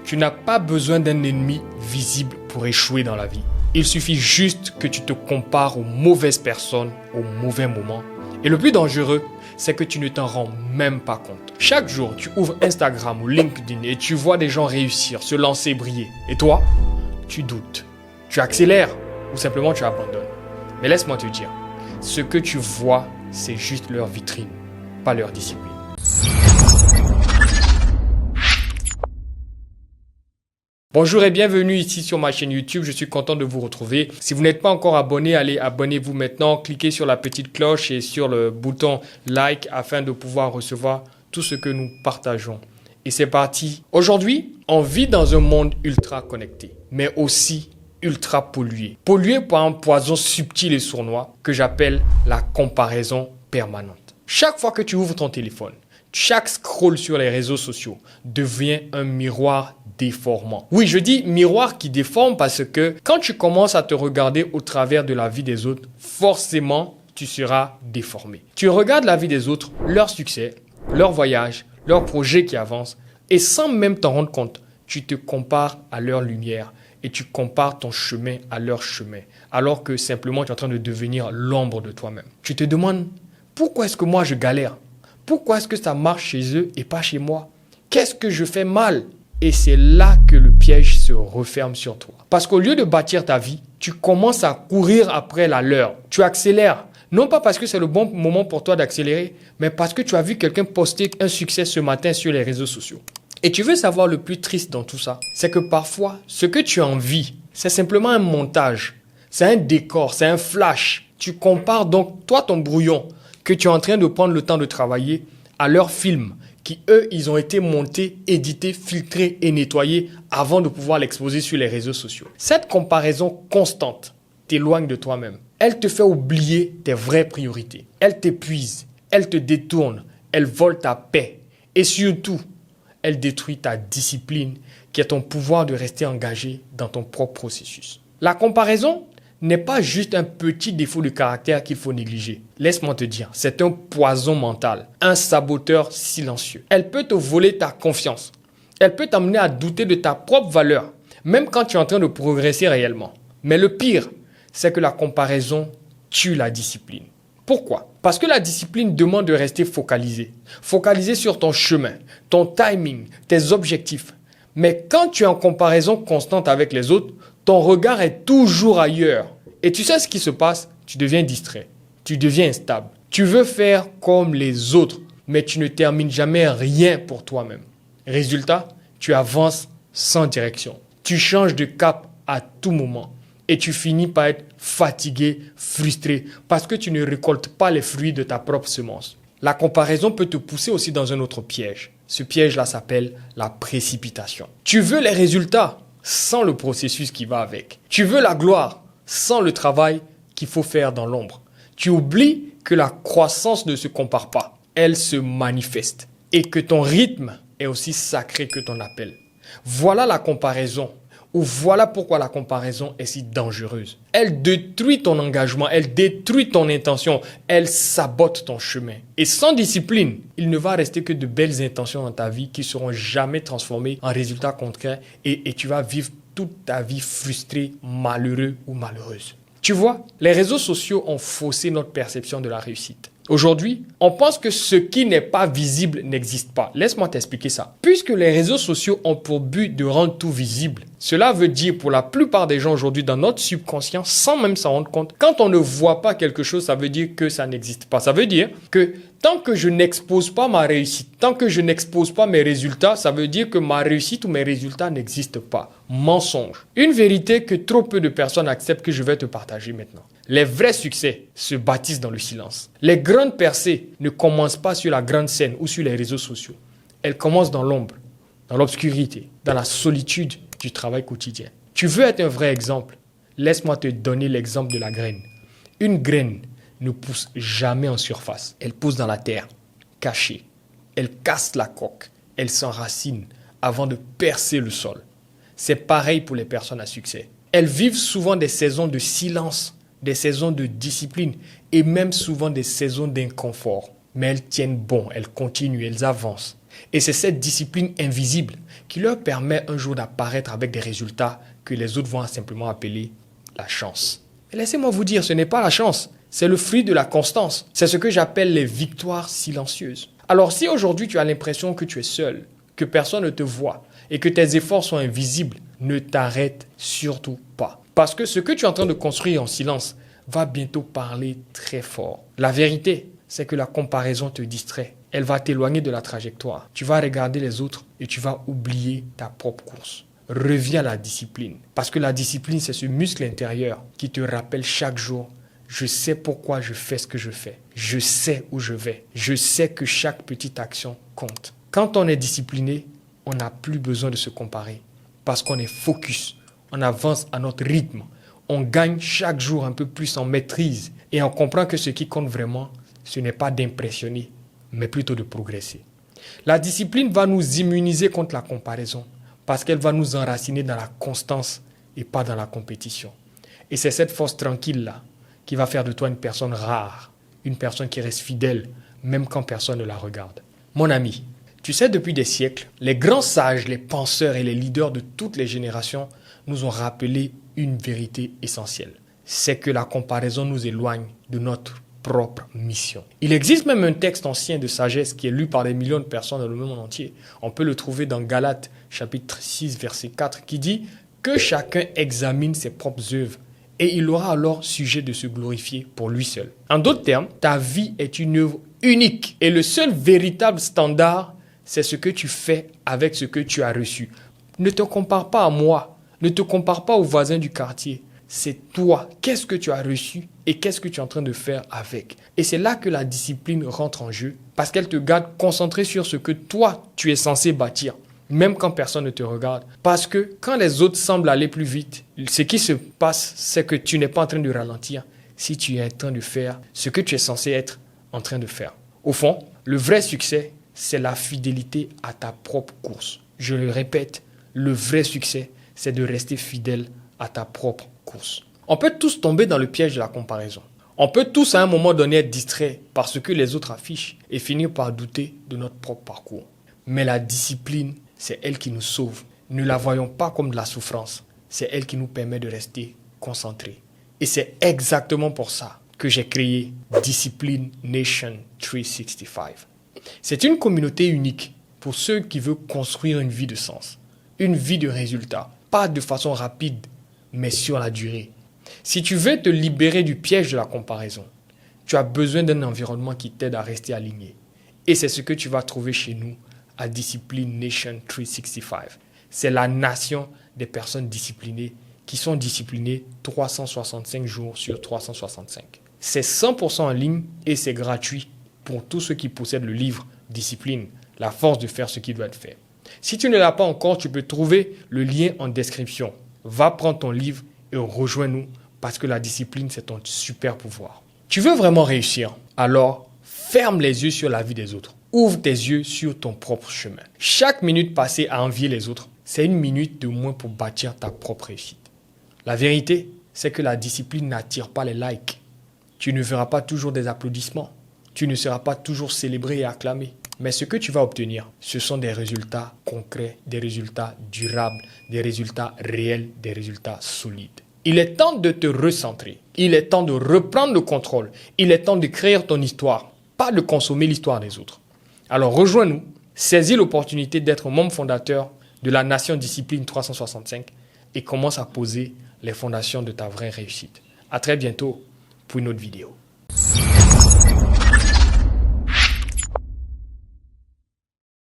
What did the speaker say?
Tu n'as pas besoin d'un ennemi visible pour échouer dans la vie. Il suffit juste que tu te compares aux mauvaises personnes au mauvais moment. Et le plus dangereux, c'est que tu ne t'en rends même pas compte. Chaque jour, tu ouvres Instagram ou LinkedIn et tu vois des gens réussir, se lancer, briller. Et toi, tu doutes. Tu accélères ou simplement tu abandonnes. Mais laisse-moi te dire, ce que tu vois, c'est juste leur vitrine, pas leur discipline. Bonjour et bienvenue ici sur ma chaîne YouTube, je suis content de vous retrouver. Si vous n'êtes pas encore abonné, allez abonnez-vous maintenant, cliquez sur la petite cloche et sur le bouton like afin de pouvoir recevoir tout ce que nous partageons. Et c'est parti. Aujourd'hui, on vit dans un monde ultra connecté, mais aussi ultra pollué. Pollué par un poison subtil et sournois que j'appelle la comparaison permanente. Chaque fois que tu ouvres ton téléphone, chaque scroll sur les réseaux sociaux devient un miroir déformant. Oui, je dis miroir qui déforme parce que quand tu commences à te regarder au travers de la vie des autres, forcément, tu seras déformé. Tu regardes la vie des autres, leur succès, leur voyage, leurs projets qui avancent et sans même t'en rendre compte, tu te compares à leur lumière et tu compares ton chemin à leur chemin alors que simplement tu es en train de devenir l'ombre de toi-même. Tu te demandes pourquoi est-ce que moi je galère? Pourquoi est-ce que ça marche chez eux et pas chez moi? Qu'est-ce que je fais mal? Et c'est là que le piège se referme sur toi. Parce qu'au lieu de bâtir ta vie, tu commences à courir après la leur. Tu accélères. Non pas parce que c'est le bon moment pour toi d'accélérer, mais parce que tu as vu quelqu'un poster un succès ce matin sur les réseaux sociaux. Et tu veux savoir le plus triste dans tout ça? C'est que parfois, ce que tu envies, c'est simplement un montage. C'est un décor, c'est un flash. Tu compares donc, toi, ton brouillon, que tu es en train de prendre le temps de travailler à leurs films qui, eux, ils ont été montés, édités, filtrés et nettoyés avant de pouvoir l'exposer sur les réseaux sociaux. Cette comparaison constante t'éloigne de toi-même. Elle te fait oublier tes vraies priorités. Elle t'épuise, elle te détourne, elle vole ta paix et surtout, elle détruit ta discipline qui est ton pouvoir de rester engagé dans ton propre processus. La comparaison n'est pas juste un petit défaut de caractère qu'il faut négliger. Laisse-moi te dire, c'est un poison mental, un saboteur silencieux. Elle peut te voler ta confiance. Elle peut t'amener à douter de ta propre valeur, même quand tu es en train de progresser réellement. Mais le pire, c'est que la comparaison tue la discipline. Pourquoi? Parce que la discipline demande de rester focalisé. Focalisé sur ton chemin, ton timing, tes objectifs. Mais quand tu es en comparaison constante avec les autres, ton regard est toujours ailleurs. Et tu sais ce qui se passe? Tu deviens distrait. Tu deviens instable. Tu veux faire comme les autres, mais tu ne termines jamais rien pour toi-même. Résultat, tu avances sans direction. Tu changes de cap à tout moment. Et tu finis par être fatigué, frustré, parce que tu ne récoltes pas les fruits de ta propre semence. La comparaison peut te pousser aussi dans un autre piège. Ce piège-là s'appelle la précipitation. Tu veux les résultats sans le processus qui va avec. Tu veux la gloire sans le travail qu'il faut faire dans l'ombre. Tu oublies que la croissance ne se compare pas. Elle se manifeste. Et que ton rythme est aussi sacré que ton appel. Voilà la comparaison. Ou voilà pourquoi la comparaison est si dangereuse. Elle détruit ton engagement, elle détruit ton intention, elle sabote ton chemin. Et sans discipline, il ne va rester que de belles intentions dans ta vie qui ne seront jamais transformées en résultats concrets et tu vas vivre toute ta vie frustré, malheureux ou malheureuse. Tu vois, les réseaux sociaux ont faussé notre perception de la réussite. Aujourd'hui, on pense que ce qui n'est pas visible n'existe pas. Laisse-moi t'expliquer ça. Puisque les réseaux sociaux ont pour but de rendre tout visible, cela veut dire pour la plupart des gens aujourd'hui dans notre subconscient, sans même s'en rendre compte, quand on ne voit pas quelque chose, ça veut dire que ça n'existe pas. Ça veut dire que tant que je n'expose pas ma réussite, tant que je n'expose pas mes résultats, ça veut dire que ma réussite ou mes résultats n'existent pas. Mensonge. Une vérité que trop peu de personnes acceptent que je vais te partager maintenant. Les vrais succès se bâtissent dans le silence. Les grandes percées ne commencent pas sur la grande scène ou sur les réseaux sociaux. Elles commencent dans l'ombre, dans l'obscurité, dans la solitude du travail quotidien. Tu veux être un vrai exemple? Laisse-moi te donner l'exemple de la graine. Une graine ne pousse jamais en surface. Elle pousse dans la terre, cachée. Elle casse la coque. Elle s'enracine avant de percer le sol. C'est pareil pour les personnes à succès. Elles vivent souvent des saisons de silence, des saisons de discipline et même souvent des saisons d'inconfort. Mais elles tiennent bon, elles continuent, elles avancent. Et c'est cette discipline invisible qui leur permet un jour d'apparaître avec des résultats que les autres vont simplement appeler la chance. Et laissez-moi vous dire, ce n'est pas la chance, c'est le fruit de la constance. C'est ce que j'appelle les victoires silencieuses. Alors si aujourd'hui tu as l'impression que tu es seul, que personne ne te voit et que tes efforts sont invisibles, ne t'arrête surtout pas. Parce que ce que tu es en train de construire en silence va bientôt parler très fort. La vérité, c'est que la comparaison te distrait. Elle va t'éloigner de la trajectoire. Tu vas regarder les autres et tu vas oublier ta propre course. Reviens à la discipline. Parce que la discipline, c'est ce muscle intérieur qui te rappelle chaque jour: je sais pourquoi je fais ce que je fais. Je sais où je vais. Je sais que chaque petite action compte. Quand on est discipliné, on n'a plus besoin de se comparer. Parce qu'on est focus. On avance à notre rythme. On gagne chaque jour un peu plus en maîtrise. Et on comprend que ce qui compte vraiment, ce n'est pas d'impressionner, mais plutôt de progresser. La discipline va nous immuniser contre la comparaison. Parce qu'elle va nous enraciner dans la constance et pas dans la compétition. Et c'est cette force tranquille-là qui va faire de toi une personne rare, une personne qui reste fidèle, même quand personne ne la regarde. Mon ami, tu sais, depuis des siècles, les grands sages, les penseurs et les leaders de toutes les générations nous ont rappelé une vérité essentielle. C'est que la comparaison nous éloigne de notre propre mission. Il existe même un texte ancien de sagesse qui est lu par des millions de personnes dans le monde entier. On peut le trouver dans Galates, chapitre 6, verset 4, qui dit que chacun examine ses propres œuvres et il aura alors sujet de se glorifier pour lui seul. En d'autres termes, ta vie est une œuvre unique et le seul véritable standard, c'est ce que tu fais avec ce que tu as reçu. Ne te compare pas à moi, ne te compare pas aux voisins du quartier. C'est toi, qu'est-ce que tu as reçu et qu'est-ce que tu es en train de faire avec. Et c'est là que la discipline rentre en jeu parce qu'elle te garde concentré sur ce que toi, tu es censé bâtir. Même quand personne ne te regarde. Parce que quand les autres semblent aller plus vite, ce qui se passe, c'est que tu n'es pas en train de ralentir si tu es en train de faire ce que tu es censé être en train de faire. Au fond, le vrai succès, c'est la fidélité à ta propre course. Je le répète, le vrai succès, c'est de rester fidèle à ta propre course. On peut tous tomber dans le piège de la comparaison. On peut tous à un moment donné être distraits par ce que les autres affichent et finir par douter de notre propre parcours. Mais la discipline, c'est elle qui nous sauve. Ne la voyons pas comme de la souffrance. C'est elle qui nous permet de rester concentrés. Et c'est exactement pour ça que j'ai créé Discipline Nation 365. C'est une communauté unique pour ceux qui veulent construire une vie de sens, une vie de résultats, pas de façon rapide, mais sur la durée. Si tu veux te libérer du piège de la comparaison, tu as besoin d'un environnement qui t'aide à rester aligné. Et c'est ce que tu vas trouver chez nous à Discipline Nation 365. C'est la nation des personnes disciplinées qui sont disciplinées 365 jours sur 365. C'est 100% en ligne et c'est gratuit pour tous ceux qui possèdent le livre Discipline, la force de faire ce qui doit être fait. Si tu ne l'as pas encore, tu peux trouver le lien en description. Va prendre ton livre et rejoins-nous parce que la discipline, c'est ton super pouvoir. Tu veux vraiment réussir? Alors, ferme les yeux sur la vie des autres. Ouvre tes yeux sur ton propre chemin. Chaque minute passée à envier les autres, c'est une minute de moins pour bâtir ta propre réussite. La vérité, c'est que la discipline n'attire pas les likes. Tu ne verras pas toujours des applaudissements. Tu ne seras pas toujours célébré et acclamé. Mais ce que tu vas obtenir, ce sont des résultats concrets, des résultats durables, des résultats réels, des résultats solides. Il est temps de te recentrer. Il est temps de reprendre le contrôle. Il est temps de créer ton histoire, pas de consommer l'histoire des autres. Alors rejoins-nous, saisis l'opportunité d'être membre fondateur de la Nation Discipline 365 et commence à poser les fondations de ta vraie réussite. À très bientôt pour une autre vidéo.